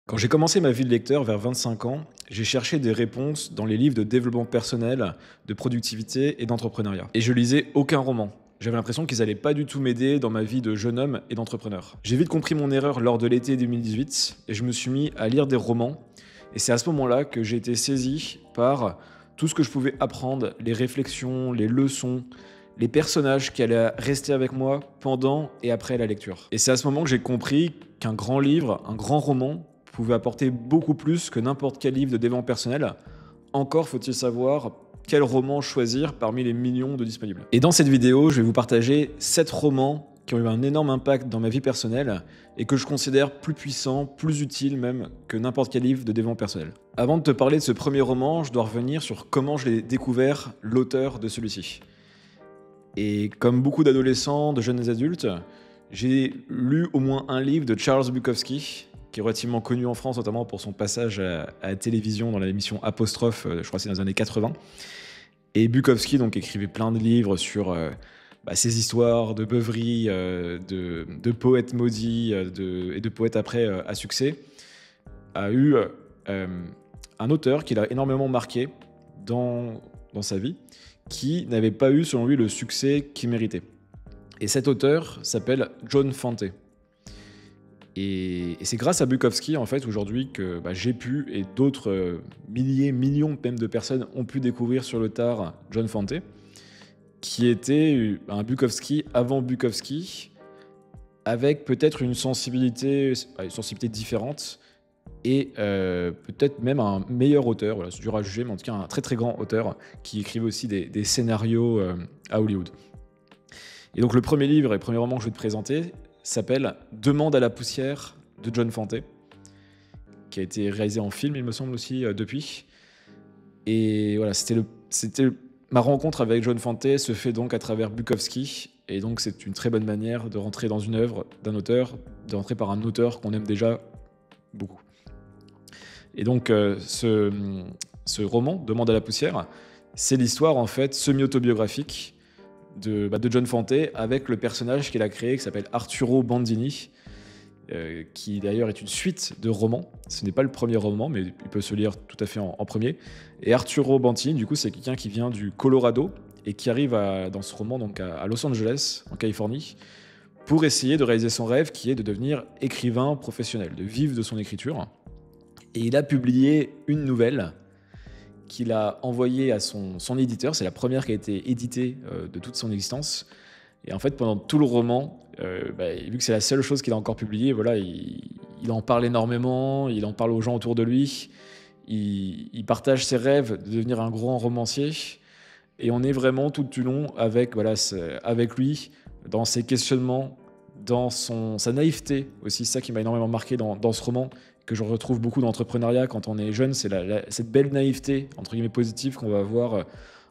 Quand j'ai commencé ma vie de lecteur vers 25 ans, j'ai cherché des réponses dans les livres de développement personnel, de productivité et d'entrepreneuriat. Et je lisais aucun roman. J'avais l'impression qu'ils allaient pas du tout m'aider dans ma vie de jeune homme et d'entrepreneur. J'ai vite compris mon erreur lors de l'été 2018 et je me suis mis à lire des romans. Et c'est à ce moment-là que j'ai été saisi par tout ce que je pouvais apprendre, les réflexions, les leçons, les personnages qui allaient rester avec moi pendant et après la lecture. Et c'est à ce moment que j'ai compris qu'un grand livre, un grand roman, pouvait apporter beaucoup plus que n'importe quel livre de développement personnel. Encore faut-il savoir quel roman choisir parmi les millions de disponibles. Et dans cette vidéo, je vais vous partager 7 romans qui ont eu un énorme impact dans ma vie personnelle et que je considère plus puissants, plus utiles même que n'importe quel livre de développement personnel. Avant de te parler de ce premier roman, je dois revenir sur comment je l'ai découvert, l'auteur de celui-ci. Et comme beaucoup d'adolescents, de jeunes adultes, j'ai lu au moins un livre de Charles Bukowski, qui est relativement connu en France, notamment pour son passage à la télévision dans l'émission Apostrophe, je crois que c'est dans les années 80. Et Bukowski donc, écrivait plein de livres sur ses histoires de beuverie, de poètes maudits et de poètes après à succès. A eu un auteur qui l'a énormément marqué dans sa vie, qui n'avait pas eu, selon lui, le succès qu'il méritait. Et cet auteur s'appelle John Fante. Et c'est grâce à Bukowski, en fait, aujourd'hui, que j'ai pu, et d'autres milliers, millions même de personnes ont pu découvrir sur le tard John Fante, qui était un Bukowski avant Bukowski, avec peut-être une sensibilité différente, et peut-être même un meilleur auteur, voilà, c'est dur à juger, mais en tout cas un très très grand auteur, qui écrivait aussi des scénarios à Hollywood. Et donc le premier livre et le premier roman que je vais te présenter s'appelle « Demande à la poussière » de John Fante, qui a été réalisé en film, il me semble aussi, depuis. Et voilà, ma rencontre avec John Fante se fait donc à travers Bukowski, et donc c'est une très bonne manière de rentrer dans une œuvre d'un auteur, de rentrer par un auteur qu'on aime déjà beaucoup. Et donc ce roman, « Demande à la poussière », c'est l'histoire en fait semi-autobiographique de John Fante avec le personnage qu'il a créé qui s'appelle Arturo Bandini, qui d'ailleurs est une suite de romans. Ce n'est pas le premier roman, mais il peut se lire tout à fait en premier. Et Arturo Bandini, du coup, c'est quelqu'un qui vient du Colorado et qui arrive dans ce roman donc à Los Angeles, en Californie, pour essayer de réaliser son rêve qui est de devenir écrivain professionnel, de vivre de son écriture. Et il a publié une nouvelle qu'il a envoyée à son éditeur. C'est la première qui a été éditée de toute son existence. Et en fait, pendant tout le roman, vu que c'est la seule chose qu'il a encore publiée, voilà, il en parle énormément, il en parle aux gens autour de lui, il partage ses rêves de devenir un grand romancier. Et on est vraiment tout du long avec lui, dans ses questionnements, dans sa naïveté aussi. C'est ça qui m'a énormément marqué dans ce roman, que je retrouve beaucoup dans l'entrepreneuriat quand on est jeune, c'est cette belle naïveté, entre guillemets positive, qu'on va avoir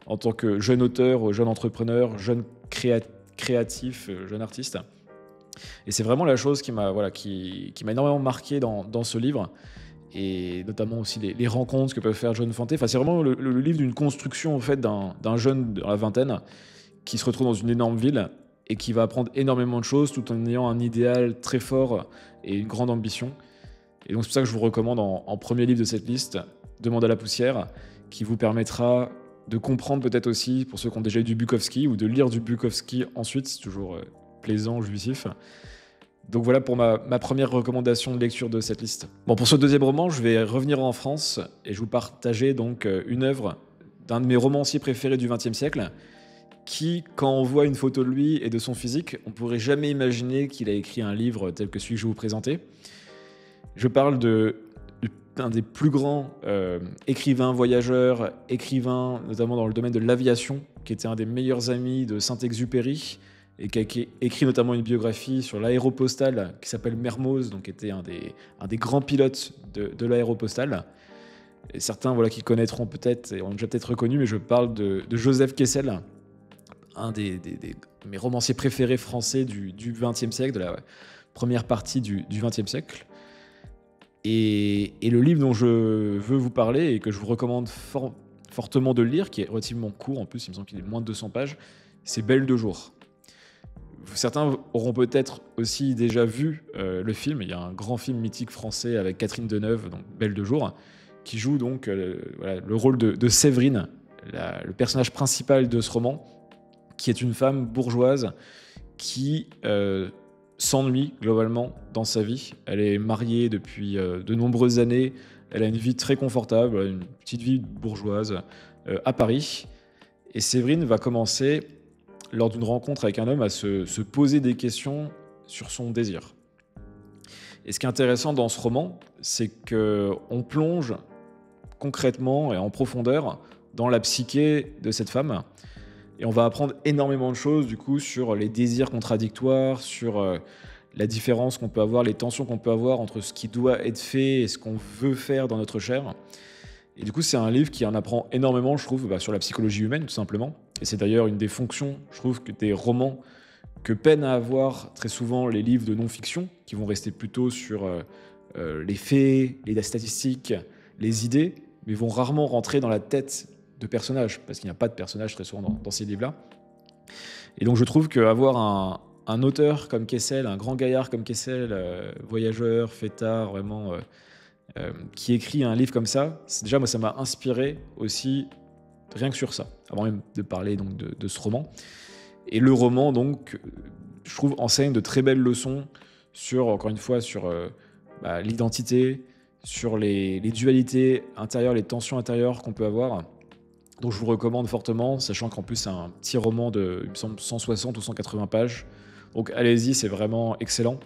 en tant que jeune auteur, jeune entrepreneur, jeune créatif, jeune artiste. Et c'est vraiment la chose qui m'a énormément marqué dans ce livre, et notamment aussi les rencontres que peut faire John Fante. Enfin, c'est vraiment le livre d'une construction en fait, d'un jeune dans la vingtaine qui se retrouve dans une énorme ville et qui va apprendre énormément de choses tout en ayant un idéal très fort et une grande ambition. Et donc c'est pour ça que je vous recommande en premier livre de cette liste, Demande à la poussière, qui vous permettra de comprendre peut-être aussi, pour ceux qui ont déjà eu du Bukowski, ou de lire du Bukowski ensuite, c'est toujours plaisant, jouissif. Donc voilà pour ma première recommandation de lecture de cette liste. Bon, pour ce deuxième roman, je vais revenir en France et je vous partager donc une œuvre d'un de mes romanciers préférés du XXe siècle, qui, quand on voit une photo de lui et de son physique, on ne pourrait jamais imaginer qu'il a écrit un livre tel que celui que je vais vous présenter. Je parle d'un des plus grands écrivains, voyageurs, écrivains, notamment dans le domaine de l'aviation, qui était un des meilleurs amis de Saint-Exupéry, et qui a écrit notamment une biographie sur l'aéropostale qui s'appelle Mermoz, donc qui était un des grands pilotes de l'aéropostale. Et certains qui connaîtront peut-être, et ont déjà peut-être reconnu, mais je parle de Joseph Kessel, un de mes romanciers préférés français du XXe siècle, de la première partie du XXe siècle. Et le livre dont je veux vous parler et que je vous recommande fortement de le lire, qui est relativement court en plus, il me semble qu'il est moins de 200 pages, c'est Belle de jour. Certains auront peut-être aussi déjà vu le film. Il y a un grand film mythique français avec Catherine Deneuve, donc Belle de jour, qui joue donc voilà, le rôle de Séverine, le personnage principal de ce roman, qui est une femme bourgeoise qui s'ennuie globalement dans sa vie. Elle est mariée depuis de nombreuses années, elle a une vie très confortable, une petite vie bourgeoise à Paris. Et Séverine va commencer, lors d'une rencontre avec un homme, à se poser des questions sur son désir. Et ce qui est intéressant dans ce roman, c'est qu'on plonge concrètement et en profondeur dans la psyché de cette femme. Et on va apprendre énormément de choses du coup sur les désirs contradictoires, sur la différence qu'on peut avoir, les tensions qu'on peut avoir entre ce qui doit être fait et ce qu'on veut faire dans notre chair. Et du coup, c'est un livre qui en apprend énormément, je trouve, sur la psychologie humaine, tout simplement. Et c'est d'ailleurs une des fonctions, je trouve, que des romans que peinent à avoir très souvent les livres de non-fiction, qui vont rester plutôt sur les faits, les statistiques, les idées, mais vont rarement rentrer dans la tête de personnages, parce qu'il n'y a pas de personnages très souvent dans ces livres-là. Et donc je trouve qu'avoir un auteur comme Kessel, un grand gaillard comme Kessel, voyageur, fêtard, vraiment, qui écrit un livre comme ça, déjà moi ça m'a inspiré aussi, rien que sur ça, avant même de parler donc de ce roman. Et le roman, donc, je trouve, enseigne de très belles leçons sur, encore une fois, sur l'identité, sur les dualités intérieures, les tensions intérieures qu'on peut avoir. Donc je vous le recommande fortement, sachant qu'en plus c'est un petit roman de, il me semble, 160 ou 180 pages. Donc allez-y, c'est vraiment excellent.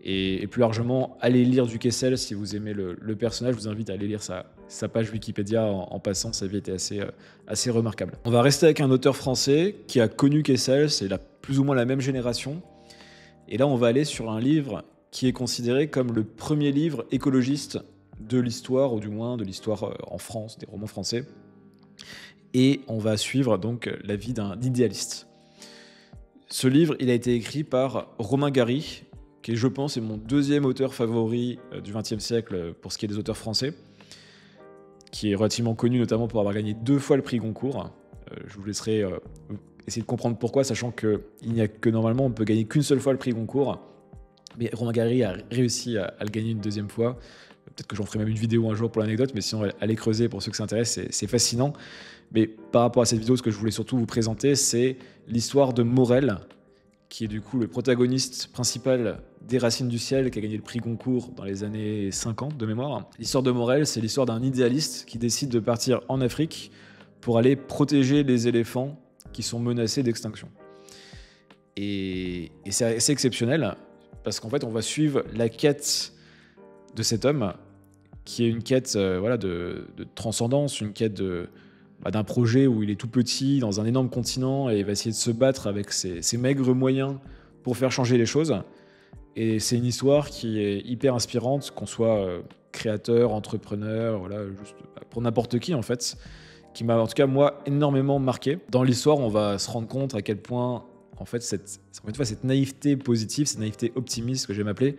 Et plus largement, allez lire du Kessel si vous aimez le personnage. Je vous invite à aller lire sa page Wikipédia en passant. Sa vie était assez remarquable. On va rester avec un auteur français qui a connu Kessel, c'est plus ou moins la même génération. Et là, on va aller sur un livre qui est considéré comme le premier livre écologiste de l'histoire, ou du moins de l'histoire en France, des romans français. Et on va suivre donc la vie d'un idéaliste. Ce livre, il a été écrit par Romain Gary, qui, je pense, est mon deuxième auteur favori du XXe siècle pour ce qui est des auteurs français, qui est relativement connu notamment pour avoir gagné 2 fois le prix Goncourt. Je vous laisserai essayer de comprendre pourquoi, sachant qu'il n'y a que normalement, on ne peut gagner qu'une seule fois le prix Goncourt. Mais Romain Gary a réussi à le gagner une deuxième fois. Peut-être que j'en ferai même une vidéo un jour pour l'anecdote, mais sinon, allez creuser pour ceux que ça intéresse, c'est fascinant. Mais par rapport à cette vidéo, ce que je voulais surtout vous présenter, c'est l'histoire de Morel, qui est du coup le protagoniste principal des Racines du ciel, qui a gagné le prix Goncourt dans les années 50 de mémoire. L'histoire de Morel, c'est l'histoire d'un idéaliste qui décide de partir en Afrique pour aller protéger les éléphants qui sont menacés d'extinction. Et c'est assez exceptionnel, parce qu'en fait, on va suivre la quête de cet homme, qui est une quête de transcendance, une quête d'un projet où il est tout petit dans un énorme continent et il va essayer de se battre avec ses maigres moyens pour faire changer les choses. Et c'est une histoire qui est hyper inspirante, qu'on soit créateur, entrepreneur, juste pour n'importe qui en fait, qui m'a en tout cas moi énormément marqué. Dans l'histoire, on va se rendre compte à quel point en fait cette naïveté positive, cette naïveté optimiste que j'aime appeler,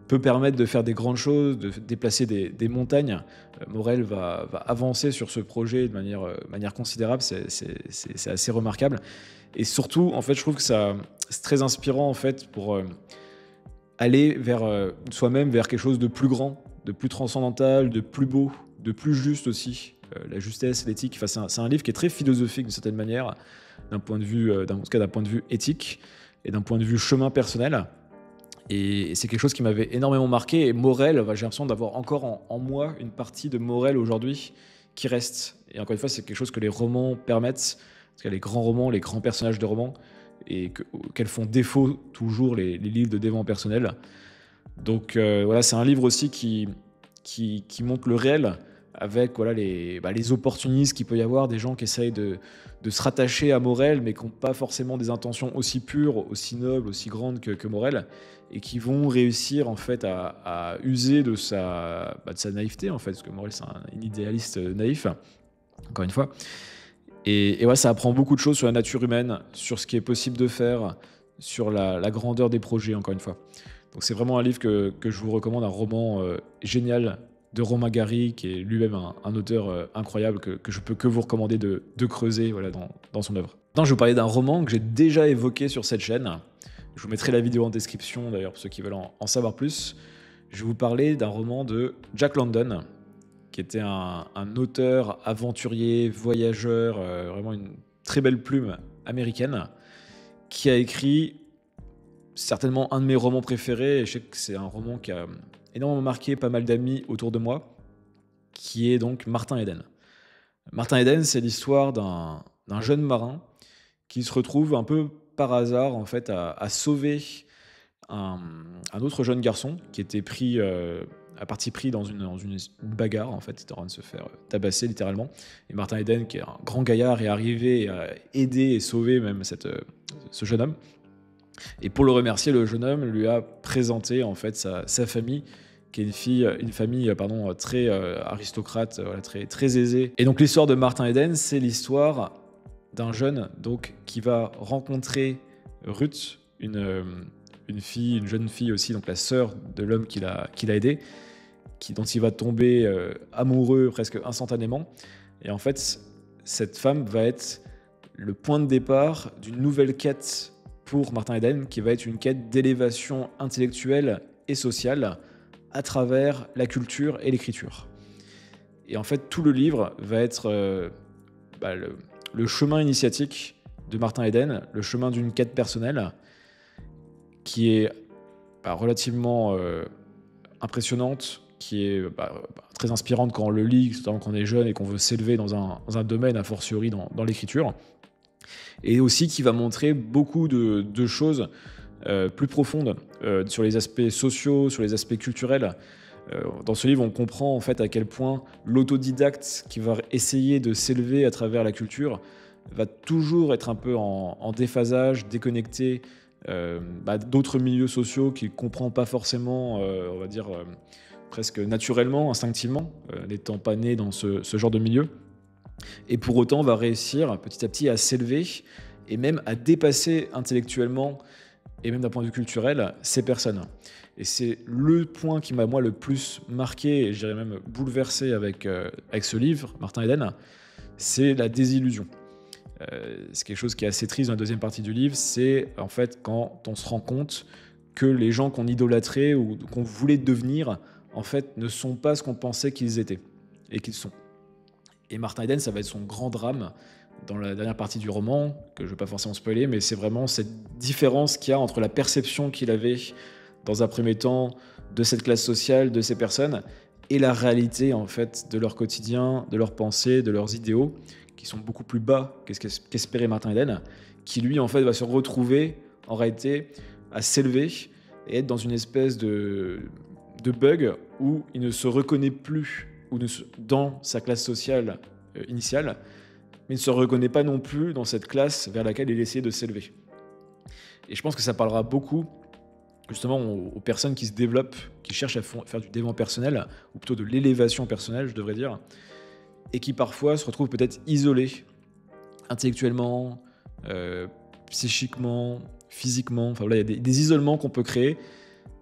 peut permettre de faire des grandes choses, de déplacer des montagnes. Morel va avancer sur ce projet de manière considérable, c'est assez remarquable. Et surtout, en fait, je trouve que c'est très inspirant en fait, pour aller vers soi-même, vers quelque chose de plus grand, de plus transcendantal, de plus beau, de plus juste aussi. La justesse, l'éthique, c'est un livre qui est très philosophique d'une certaine manière, d'un point de vue éthique et d'un point de vue chemin personnel. Et c'est quelque chose qui m'avait énormément marqué. Et Morel, j'ai l'impression d'avoir encore en moi une partie de Morel aujourd'hui qui reste. Et encore une fois, c'est quelque chose que les romans permettent. Parce qu'il y a les grands romans, les grands personnages de romans, et auxquels font défaut toujours les livres de développement personnel. Donc c'est un livre aussi qui montre le réel, avec les opportunistes qu'il peut y avoir, des gens qui essayent de se rattacher à Morel, mais qui n'ont pas forcément des intentions aussi pures, aussi nobles, aussi grandes que Morel, et qui vont réussir en fait à user de sa naïveté, en fait, parce que Morel c'est un idéaliste naïf, encore une fois. Et ça apprend beaucoup de choses sur la nature humaine, sur ce qui est possible de faire, sur la grandeur des projets, encore une fois. Donc c'est vraiment un livre que je vous recommande, un roman génial de Romain Gary, qui est lui-même un auteur incroyable que je peux que vous recommander de creuser dans son œuvre. Maintenant, je vais vous parler d'un roman que j'ai déjà évoqué sur cette chaîne, Je vous mettrai la vidéo en description d'ailleurs pour ceux qui veulent en savoir plus. Je vais vous parler d'un roman de Jack London, qui était un auteur, aventurier, voyageur, vraiment une très belle plume américaine, qui a écrit certainement un de mes romans préférés, et je sais que c'est un roman qui a énormément marqué pas mal d'amis autour de moi, qui est donc Martin Eden. Martin Eden, c'est l'histoire d'un jeune marin qui se retrouve un peu par hasard en fait à sauver un, un autre jeune garçon qui était pris à partie pris dans une bagarre en fait, il était en train de se faire tabasser littéralement. Et Martin Eden, qui est un grand gaillard, est arrivé à aider et sauver même ce jeune homme. Et pour le remercier, le jeune homme lui a présenté en fait sa famille, qui est une famille très aristocrate, voilà, très aisée. Et donc l'histoire de Martin Eden, c'est l'histoire d'un jeune donc, qui va rencontrer Ruth, une jeune fille aussi, donc la sœur de l'homme qu'il a aidé, dont il va tomber amoureux presque instantanément. Et en fait, cette femme va être le point de départ d'une nouvelle quête pour Martin Eden, qui va être une quête d'élévation intellectuelle et sociale à travers la culture et l'écriture. Et en fait, tout le livre va être le chemin initiatique de Martin Eden, le chemin d'une quête personnelle qui est relativement impressionnante, qui est très inspirante quand on le lit, notamment quand on est jeune et qu'on veut s'élever dans un domaine, a fortiori dans l'écriture. Et aussi qui va montrer beaucoup de choses plus profondes sur les aspects sociaux, sur les aspects culturels. Dans ce livre, on comprend en fait à quel point l'autodidacte qui va essayer de s'élever à travers la culture va toujours être un peu en déphasage, déconnecté d'autres milieux sociaux qu'il ne comprend pas forcément, on va dire presque naturellement, instinctivement, n'étant pas né dans ce genre de milieu. Et pour autant, va réussir petit à petit à s'élever et même à dépasser intellectuellement et même d'un point de vue culturel ces personnes. Et c'est le point qui m'a moi le plus marqué et je dirais même bouleversé avec ce livre, Martin Eden, c'est la désillusion. C'est quelque chose qui est assez triste dans la deuxième partie du livre, c'est en fait quand on se rend compte que les gens qu'on idolâtrait ou qu'on voulait devenir, en fait, ne sont pas ce qu'on pensait qu'ils étaient et qu'ils sont. Et Martin Eden, ça va être son grand drame dans la dernière partie du roman, que je ne vais pas forcément spoiler, mais c'est vraiment cette différence qu'il y a entre la perception qu'il avait dans un premier temps de cette classe sociale, de ces personnes, et la réalité en fait de leur quotidien, de leurs pensées, de leurs idéaux, qui sont beaucoup plus bas qu'espérait Martin Eden, qui lui en fait va se retrouver en réalité à s'élever et être dans une espèce de bug où il ne se reconnaît plus dans sa classe sociale initiale, mais il ne se reconnaît pas non plus dans cette classe vers laquelle il essayait de s'élever. Et je pense que ça parlera beaucoup justement aux personnes qui se développent, qui cherchent à faire du développement personnel, ou plutôt de l'élévation personnelle, je devrais dire, et qui parfois se retrouvent peut-être isolés intellectuellement, psychiquement, physiquement. Enfin voilà, il y a des isolements qu'on peut créer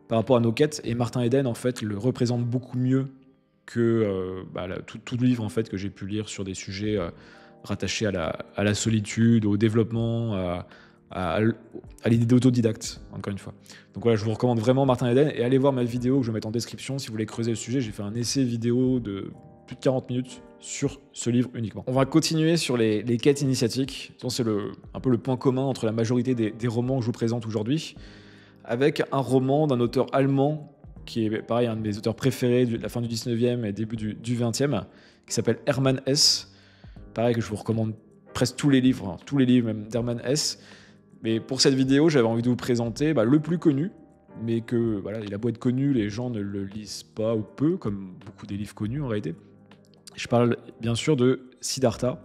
par rapport à nos quêtes, et Martin Eden en fait le représente beaucoup mieux que tout livre en fait que j'ai pu lire sur des sujets rattachés à la solitude, au développement, à l'idée d'autodidacte, encore une fois. Donc voilà, je vous recommande vraiment Martin Eden, et allez voir ma vidéo que je vais mettre en description si vous voulez creuser le sujet. J'ai fait un essai vidéo de plus de 40 minutes sur ce livre uniquement. On va continuer sur les quêtes initiatiques. C'est un peu le point commun entre la majorité des romans que je vous présente aujourd'hui, avec un roman d'un auteur allemand qui est pareil, un de mes auteurs préférés de la fin du 19e et début du 20e, qui s'appelle Hermann Hesse. Pareil que je vous recommande presque tous les livres même d'Hermann Hesse. Mais pour cette vidéo, j'avais envie de vous présenter le plus connu, mais que voilà, il a beau être connu, les gens ne le lisent pas ou peu, comme beaucoup des livres connus en réalité. Je parle bien sûr de Siddhartha,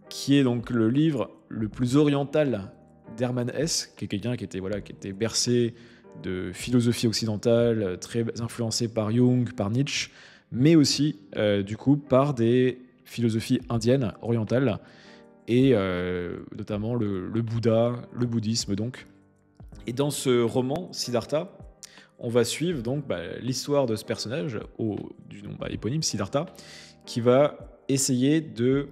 qui est donc le livre le plus oriental d'Hermann Hesse, qui est quelqu'un qui était bercé de philosophie occidentale, très influencé par Jung, par Nietzsche, mais aussi du coup par des philosophies indiennes, orientales, et notamment le Bouddha, le bouddhisme donc. Et dans ce roman, Siddhartha, on va suivre donc l'histoire de ce personnage, du nom éponyme, Siddhartha, qui va essayer de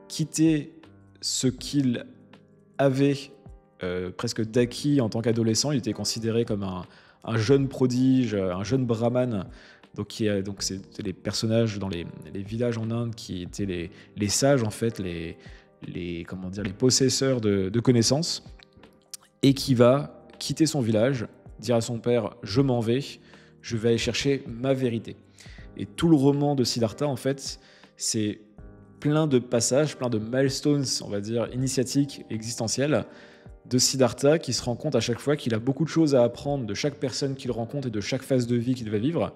quitter ce qu'il avait presque d'acquis en tant qu'adolescent. Il était considéré comme un jeune prodige, un jeune brahman. Donc c'était les personnages dans les villages en Inde qui étaient les sages, en fait, les possesseurs de connaissances, et qui va quitter son village, dire à son père « je m'en vais, je vais aller chercher ma vérité ». Et tout le roman de Siddhartha, en fait, c'est plein de passages, plein de milestones, on va dire, initiatiques, existentiels, de Siddhartha qui se rend compte à chaque fois qu'il a beaucoup de choses à apprendre de chaque personne qu'il rencontre et de chaque phase de vie qu'il va vivre,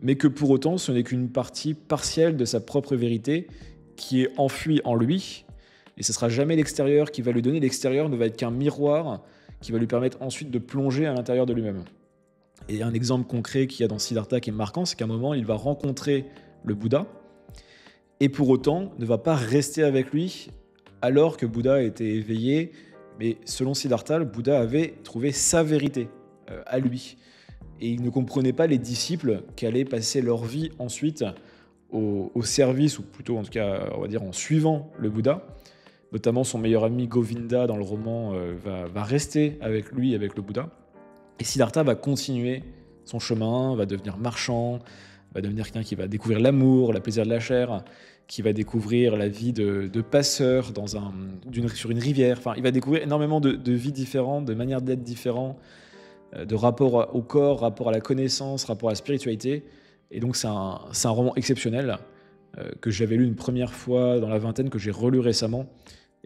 mais que pour autant, ce n'est qu'une partie partielle de sa propre vérité qui est enfuie en lui, et ce ne sera jamais l'extérieur qui va lui donner. L'extérieur ne va être qu'un miroir qui va lui permettre ensuite de plonger à l'intérieur de lui-même. Et un exemple concret qu'il y a dans Siddhartha qui est marquant, c'est qu'à un moment, il va rencontrer le Bouddha, et pour autant ne va pas rester avec lui alors que Bouddha était éveillé, mais selon Siddhartha, le Bouddha avait trouvé sa vérité à lui. Et il ne comprenait pas les disciples qui allaient passer leur vie ensuite au service, ou plutôt en tout cas, on va dire, en suivant le Bouddha. Notamment son meilleur ami Govinda dans le roman va rester avec lui, avec le Bouddha. Et Siddhartha va continuer son chemin, va devenir marchand, va devenir quelqu'un qui va découvrir l'amour, le plaisir de la chair, qui va découvrir la vie de passeur sur une rivière. Enfin, il va découvrir énormément de vies différentes, de manières d'être différentes, de rapport au corps, rapport à la connaissance, rapport à la spiritualité. Et donc c'est un roman exceptionnel que j'avais lu une première fois dans la vingtaine, que j'ai relu récemment.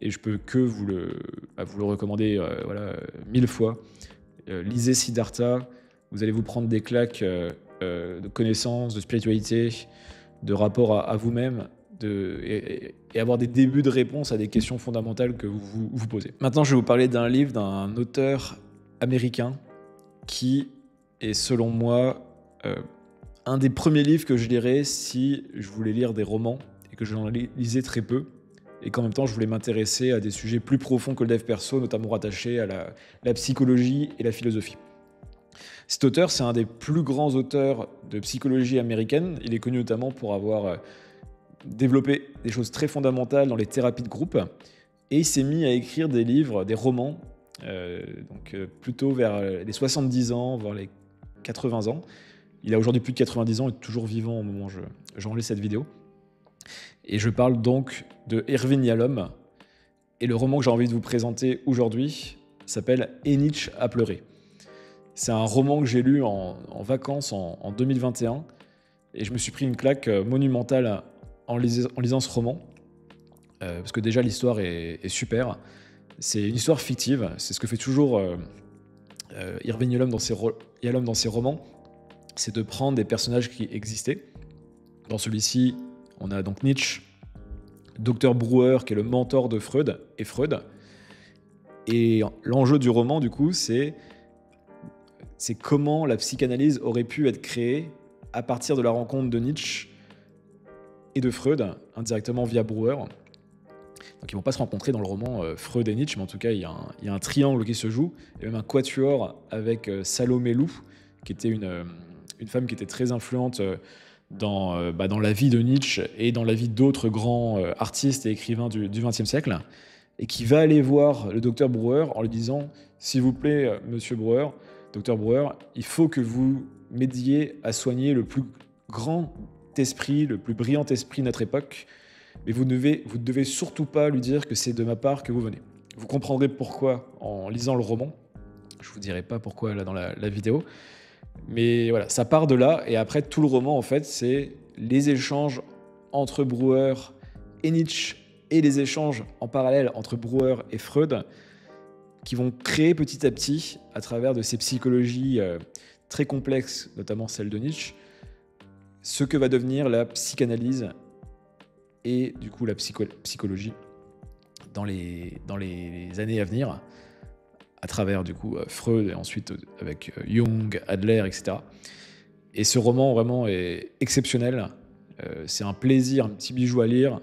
Et je peux que vous le recommander 1000 fois. Lisez Siddhartha, vous allez vous prendre des claques de connaissances, de spiritualité, de rapport à vous-même, et avoir des débuts de réponse à des questions fondamentales que vous posez. Maintenant, je vais vous parler d'un livre d'un auteur américain qui est, selon moi, un des premiers livres que je lirais si je voulais lire des romans et que j'en lisais très peu, et qu'en même temps je voulais m'intéresser à des sujets plus profonds que le dev perso, notamment rattachés à la psychologie et la philosophie. Cet auteur, c'est un des plus grands auteurs de psychologie américaine. Il est connu notamment pour avoir développé des choses très fondamentales dans les thérapies de groupe, et il s'est mis à écrire des livres, des romans, plutôt vers les 70 ans, voire les 80 ans. Il a aujourd'hui plus de 90 ans et est toujours vivant au moment où j'enregistre cette vidéo. Et je parle donc de Irvin Yalom. Et le roman que j'ai envie de vous présenter aujourd'hui s'appelle « Et Nietzsche a pleuré ». C'est un roman que j'ai lu en vacances en 2021. Et je me suis pris une claque monumentale en lisant ce roman. Parce que déjà, l'histoire est super. C'est une histoire fictive. C'est ce que fait toujours Irvin Yalom dans ses romans. C'est de prendre des personnages qui existaient. Dans celui-ci, on a donc Nietzsche, Dr Brouwer, qui est le mentor de Freud, et l'enjeu du roman, du coup, c'est comment la psychanalyse aurait pu être créée à partir de la rencontre de Nietzsche et de Freud, indirectement via Brouwer. Donc ils ne vont pas se rencontrer dans le roman Freud et Nietzsche, mais en tout cas, il y a un triangle qui se joue, et même un quatuor avec Salomé Lou, qui était une femme qui était très influente dans la vie de Nietzsche et dans la vie d'autres grands artistes et écrivains du XXe siècle, et qui va aller voir le docteur Brouwer en lui disant « S'il vous plaît, monsieur Brouwer, docteur Brouwer, il faut que vous m'aidiez à soigner le plus grand esprit, le plus brillant esprit de notre époque, mais vous ne devez surtout pas lui dire que c'est de ma part que vous venez. » Vous comprendrez pourquoi en lisant le roman. Je ne vous dirai pas pourquoi là dans la vidéo. Mais voilà, ça part de là, et après tout le roman, en fait, c'est les échanges entre Brouwer et Nietzsche, et les échanges en parallèle entre Brouwer et Freud, qui vont créer petit à petit, à travers de ces psychologies très complexes, notamment celle de Nietzsche, ce que va devenir la psychanalyse et du coup la psychologie dans les années à venir, à travers du coup Freud et ensuite avec Jung, Adler, etc. Et ce roman vraiment est exceptionnel. C'est un plaisir, un petit bijou à lire.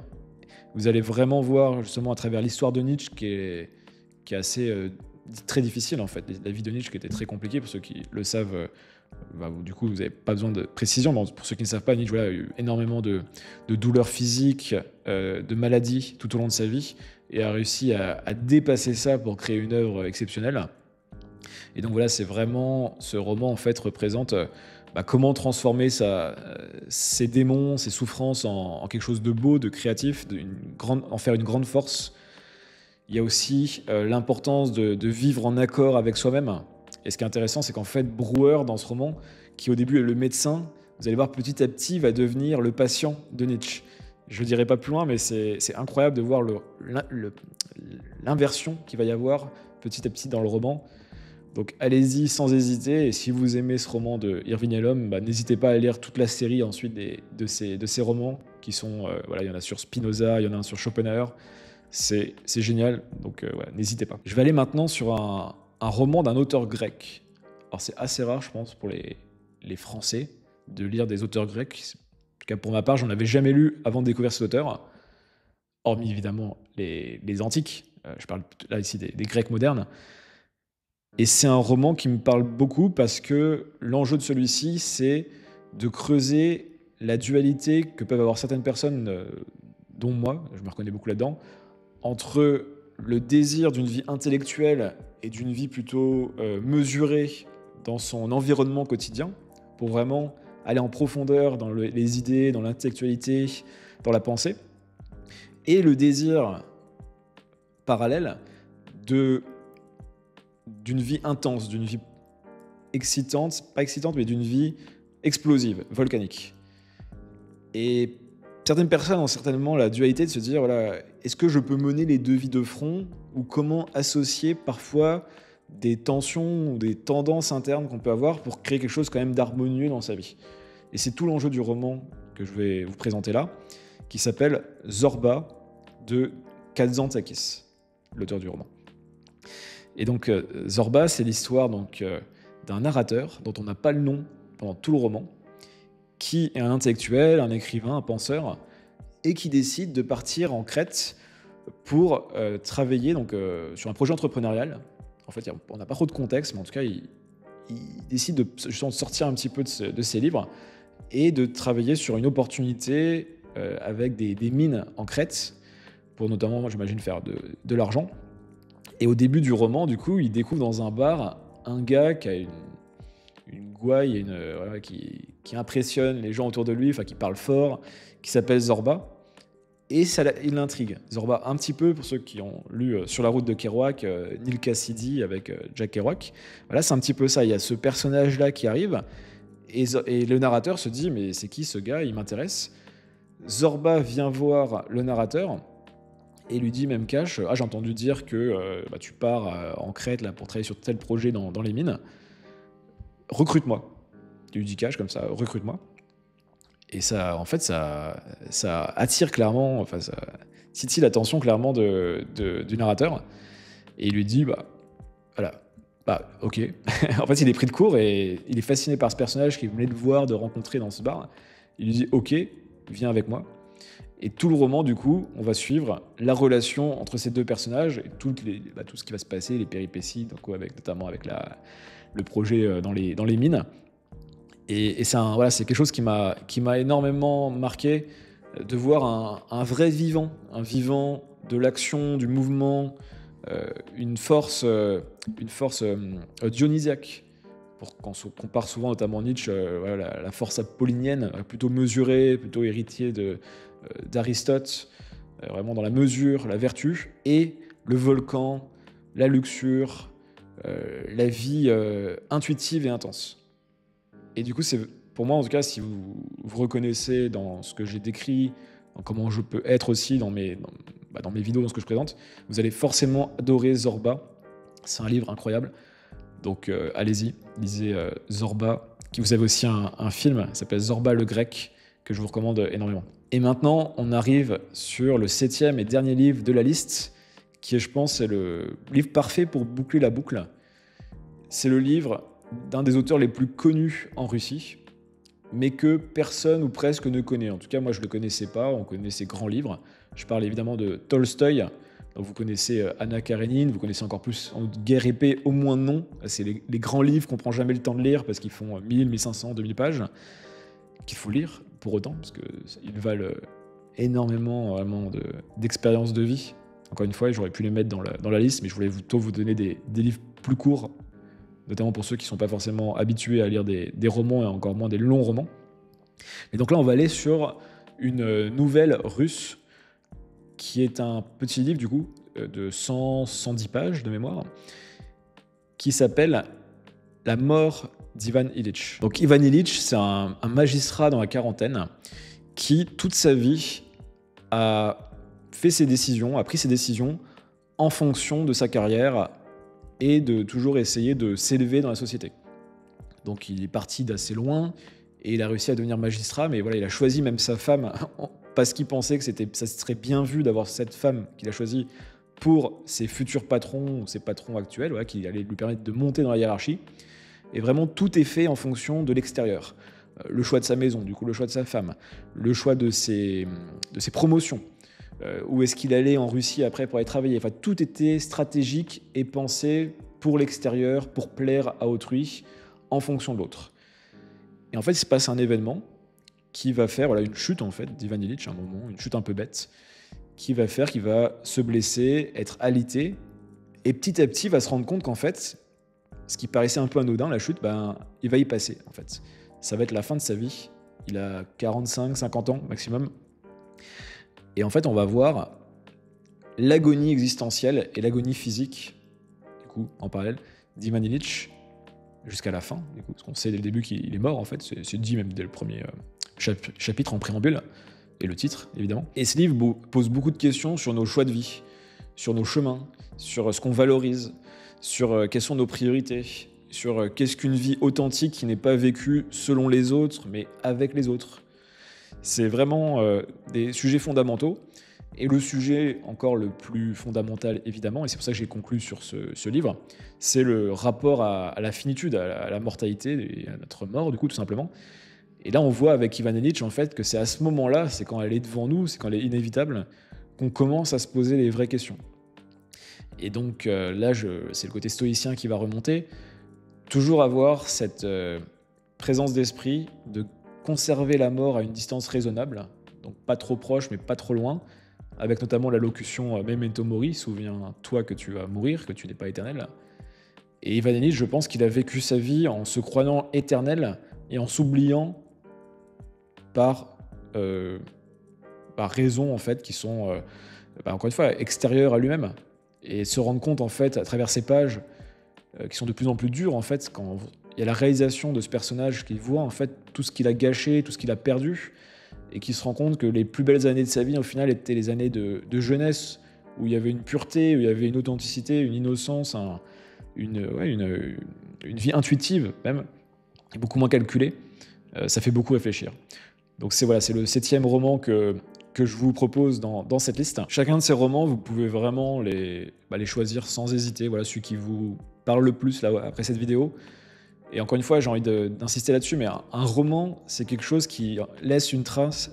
Vous allez vraiment voir justement à travers l'histoire de Nietzsche qui est assez très difficile en fait. La vie de Nietzsche qui était très compliquée, pour ceux qui le savent Du coup, vous n'avez pas besoin de précision, mais pour ceux qui ne savent pas, Nietzsche voilà, a eu énormément de douleurs physiques, de maladies tout au long de sa vie, et a réussi à dépasser ça pour créer une œuvre exceptionnelle. Et donc voilà, c'est vraiment, ce roman en fait représente comment transformer ses démons, ses souffrances en quelque chose de beau, de créatif, en faire une grande force. Il y a aussi l'importance de vivre en accord avec soi-même. Et ce qui est intéressant, c'est qu'en fait, Brouwer, dans ce roman, qui au début est le médecin, vous allez voir petit à petit, va devenir le patient de Nietzsche. Je ne dirai pas plus loin, mais c'est incroyable de voir l'inversion qu'il va y avoir petit à petit dans le roman. Donc allez-y sans hésiter, et si vous aimez ce roman de Irving Yalom, n'hésitez pas à lire toute la série ensuite de ces romans, qui sont, il y en a sur Spinoza, il y en a un sur Schopenhauer, c'est génial, donc n'hésitez pas. Je vais aller maintenant sur un roman d'un auteur grec. Alors c'est assez rare, je pense, pour les Français, de lire des auteurs grecs. En tout cas pour ma part, j'en avais jamais lu avant de découvrir cet auteur, hormis évidemment les antiques, je parle là ici des Grecs modernes. Et c'est un roman qui me parle beaucoup parce que l'enjeu de celui-ci, c'est de creuser la dualité que peuvent avoir certaines personnes, dont moi, je me reconnais beaucoup là-dedans, entre le désir d'une vie intellectuelle et d'une vie plutôt mesurée dans son environnement quotidien, pour vraiment aller en profondeur dans les idées, dans l'intellectualité, dans la pensée, et le désir parallèle d'une vie intense, d'une vie excitante, pas excitante, mais d'une vie explosive, volcanique. Et certaines personnes ont certainement la dualité de se dire, voilà, est-ce que je peux mener les deux vies de front, ou comment associer parfois des tensions ou des tendances internes qu'on peut avoir pour créer quelque chose quand même d'harmonieux dans sa vie. Et c'est tout l'enjeu du roman que je vais vous présenter là, qui s'appelle Zorba de Kazantzakis, l'auteur du roman. Et donc Zorba, c'est l'histoire d'un narrateur dont on n'a pas le nom pendant tout le roman, qui est un intellectuel, un écrivain, un penseur, et qui décide de partir en Crète pour travailler sur un projet entrepreneurial. En fait, on n'a pas trop de contexte, mais en tout cas, il décide de sortir un petit peu de ses livres et de travailler sur une opportunité avec des mines en Crète, pour notamment, j'imagine, faire de l'argent. Et au début du roman, du coup, il découvre dans un bar un gars qui a une gouaille qui impressionne les gens autour de lui, qui parle fort, qui s'appelle Zorba. Et il l'intrigue. Zorba, un petit peu, pour ceux qui ont lu Sur la route de Kerouac, Neil Cassidy avec Jack Kerouac. Voilà, c'est un petit peu ça. Il y a ce personnage-là qui arrive, et le narrateur se dit, mais c'est qui ce gars? Il m'intéresse. Zorba vient voir le narrateur, et lui dit même cash, j'ai entendu dire que tu pars en Crète là, pour travailler sur tel projet dans les mines. Recrute-moi. Il lui dit cash comme ça, recrute-moi. Et ça, en fait, ça attire clairement, ça titille l'attention clairement du narrateur. Et il lui dit, voilà, ok. En fait, il est pris de court et il est fasciné par ce personnage qu'il venait de voir, de rencontrer dans ce bar. Il lui dit, ok, viens avec moi. Et tout le roman, du coup, on va suivre la relation entre ces deux personnages et tout ce qui va se passer, les péripéties, notamment avec le projet dans les mines. Et c'est quelque chose qui m'a énormément marqué, de voir un vrai vivant, un vivant de l'action, du mouvement, une force dionysiaque. Quand on compare souvent, notamment Nietzsche, la force apollinienne, plutôt mesurée, plutôt héritier d'Aristote, vraiment dans la mesure, la vertu, et le volcan, la luxure, la vie intuitive et intense. Et du coup, c'est pour moi, en tout cas, si vous reconnaissez dans ce que j'ai décrit, dans comment je peux être aussi dans mes vidéos, dans ce que je présente, vous allez forcément adorer Zorba. C'est un livre incroyable. Donc allez-y, lisez Zorba. Vous avez aussi un film qui s'appelle Zorba le Grec, que je vous recommande énormément. Et maintenant, on arrive sur le 7e et dernier livre de la liste, qui est, je pense, c'est le livre parfait pour boucler la boucle. C'est le livre d'un des auteurs les plus connus en Russie, mais que personne ou presque ne connaît. En tout cas, moi, je ne le connaissais pas, on connaît ses grands livres. Je parle évidemment de Tolstoï, Donc vous connaissez Anna Karenine, vous connaissez encore plus en Guerre épée, au moins de nom. C'est les grands livres qu'on prend jamais le temps de lire parce qu'ils font 1000, 1500, 2000 pages, qu'il faut lire pour autant, parce qu'ils valent énormément vraiment d'expérience de vie. Encore une fois, j'aurais pu les mettre dans la liste, mais je voulais plutôt vous donner des livres plus courts, notamment pour ceux qui ne sont pas forcément habitués à lire des romans et encore moins des longs romans. Et donc là, on va aller sur une nouvelle russe qui est un petit livre du coup de 110 pages de mémoire qui s'appelle La mort d'Ivan Ilitch. Donc Ivan Ilitch, c'est un magistrat dans la quarantaine qui, toute sa vie, a pris ses décisions en fonction de sa carrière et de toujours essayer de s'élever dans la société. Donc il est parti d'assez loin et il a réussi à devenir magistrat, mais voilà, il a choisi même sa femme parce qu'il pensait que ça serait bien vu d'avoir cette femme qu'il a choisie pour ses futurs patrons ou ses patrons actuels, voilà, qui allait lui permettre de monter dans la hiérarchie. Et vraiment, tout est fait en fonction de l'extérieur. Le choix de sa maison, du coup, le choix de sa femme, le choix de ses promotions, où est-ce qu'il allait en Russie après pour aller travailler. Enfin, tout était stratégique et pensé pour l'extérieur, pour plaire à autrui, en fonction de l'autre. Et en fait, il se passe un événement qui va faire une chute en fait d'Ivan Ilitch, un moment, une chute un peu bête, qui va faire qu'il va se blesser, être alité, et petit à petit, il va se rendre compte qu'en fait, ce qui paraissait un peu anodin, la chute, il va y passer en fait. Ça va être la fin de sa vie. Il a 45, 50 ans maximum. Et en fait, on va voir l'agonie existentielle et l'agonie physique, du coup, en parallèle, d'Ivan Ilitch jusqu'à la fin, du coup, parce qu'on sait dès le début qu'il est mort, en fait. C'est dit même dès le premier chapitre en préambule, et le titre, évidemment. Et ce livre pose beaucoup de questions sur nos choix de vie, sur nos chemins, sur ce qu'on valorise, sur quelles sont nos priorités, sur qu'est-ce qu'une vie authentique qui n'est pas vécue selon les autres, mais avec les autres. C'est vraiment des sujets fondamentaux. Et le sujet encore le plus fondamental, évidemment, et c'est pour ça que j'ai conclu sur ce livre, c'est le rapport à la finitude, à la mortalité et à notre mort, du coup, tout simplement. Et là, on voit avec Ivan Ilitch, en fait, que c'est à ce moment-là, c'est quand elle est devant nous, c'est quand elle est inévitable, qu'on commence à se poser les vraies questions. Et donc là, c'est le côté stoïcien qui va remonter. Toujours avoir cette présence d'esprit de conserver la mort à une distance raisonnable, donc pas trop proche, mais pas trop loin, avec notamment la locution Memento Mori, souviens-toi que tu vas mourir, que tu n'es pas éternel. Et Ivan Ilitch, je pense qu'il a vécu sa vie en se croyant éternel et en s'oubliant par raisons en fait qui sont encore une fois extérieures à lui-même, et se rendre compte en fait à travers ces pages qui sont de plus en plus dures en fait, quand il y a la réalisation de ce personnage qu'il voit en fait tout ce qu'il a gâché, tout ce qu'il a perdu, et qui se rend compte que les plus belles années de sa vie au final étaient les années de jeunesse, où il y avait une pureté, où il y avait une authenticité, une innocence, une vie intuitive même, beaucoup moins calculée. Ça fait beaucoup réfléchir. Donc c'est le 7e roman que je vous propose dans cette liste. Chacun de ces romans, vous pouvez vraiment les choisir sans hésiter. Voilà, celui qui vous parle le plus là, après cette vidéo. Et encore une fois, j'ai envie d'insister là-dessus, mais un roman, c'est quelque chose qui laisse une trace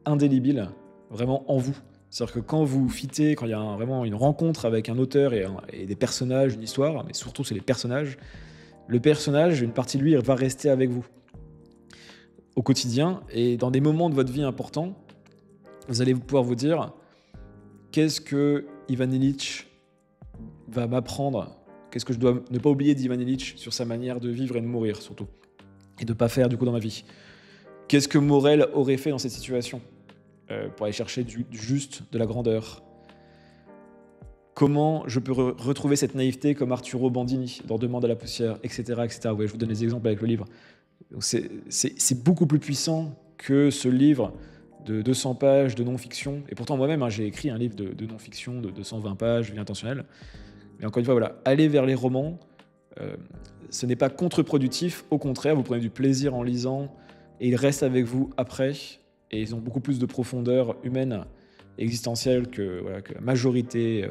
indélébile, vraiment en vous. C'est-à-dire que quand vous fitez, quand il y a vraiment une rencontre avec un auteur et des personnages, une histoire, mais surtout c'est les personnages, le personnage, une partie de lui, va rester avec vous au quotidien, et dans des moments de votre vie importants, vous allez pouvoir vous dire qu'est-ce que Ivan Ilitch va m'apprendre, qu'est-ce que je dois ne pas oublier d'Ivan Ilitch sur sa manière de vivre et de mourir surtout, et de ne pas faire du coup dans ma vie. Qu'est-ce que Morel aurait fait dans cette situation pour aller chercher du juste, de la grandeur. Comment je peux retrouver cette naïveté comme Arturo Bandini dans Demande à la poussière, etc. etc. Ouais, je vous donne des exemples avec le livre. C'est beaucoup plus puissant que ce livre de 200 pages de non-fiction. Et pourtant, moi-même, j'ai écrit un livre de non-fiction de 220 pages, vie intentionnelle. Mais encore une fois, voilà, allez vers les romans. Ce n'est pas contre-productif. Au contraire, vous prenez du plaisir en lisant et ils restent avec vous après. Et ils ont beaucoup plus de profondeur humaine et existentielle que la majorité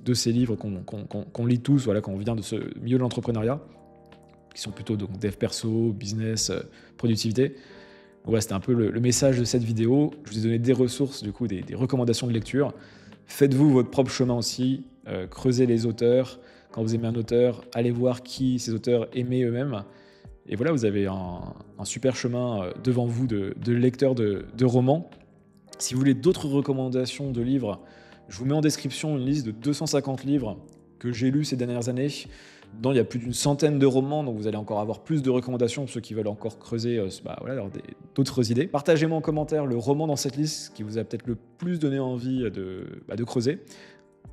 de ces livres qu'on lit tous quand on vient de ce milieu de l'entrepreneuriat, qui sont plutôt donc dev perso, business, productivité. Voilà, c'était un peu le message de cette vidéo. Je vous ai donné des ressources, du coup, des recommandations de lecture. Faites-vous votre propre chemin aussi, creusez les auteurs. Quand vous aimez un auteur, allez voir qui ces auteurs aimaient eux-mêmes. Et voilà, vous avez un super chemin devant vous de lecteur de romans. Si vous voulez d'autres recommandations de livres, je vous mets en description une liste de 250 livres que j'ai lus ces dernières années. Dedans, il y a plus d'une centaine de romans, donc vous allez encore avoir plus de recommandations pour ceux qui veulent encore creuser avoir d'autres idées. Partagez-moi en commentaire le roman dans cette liste qui vous a peut-être le plus donné envie de creuser.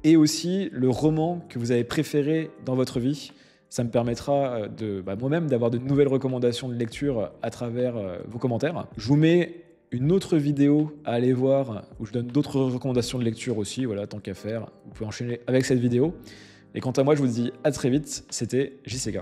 Et aussi le roman que vous avez préféré dans votre vie. Ça me permettra moi-même d'avoir de nouvelles recommandations de lecture à travers vos commentaires. Je vous mets une autre vidéo à aller voir où je donne d'autres recommandations de lecture aussi, voilà, tant qu'à faire. Vous pouvez enchaîner avec cette vidéo. Et quant à moi, je vous dis à très vite, c'était JCK.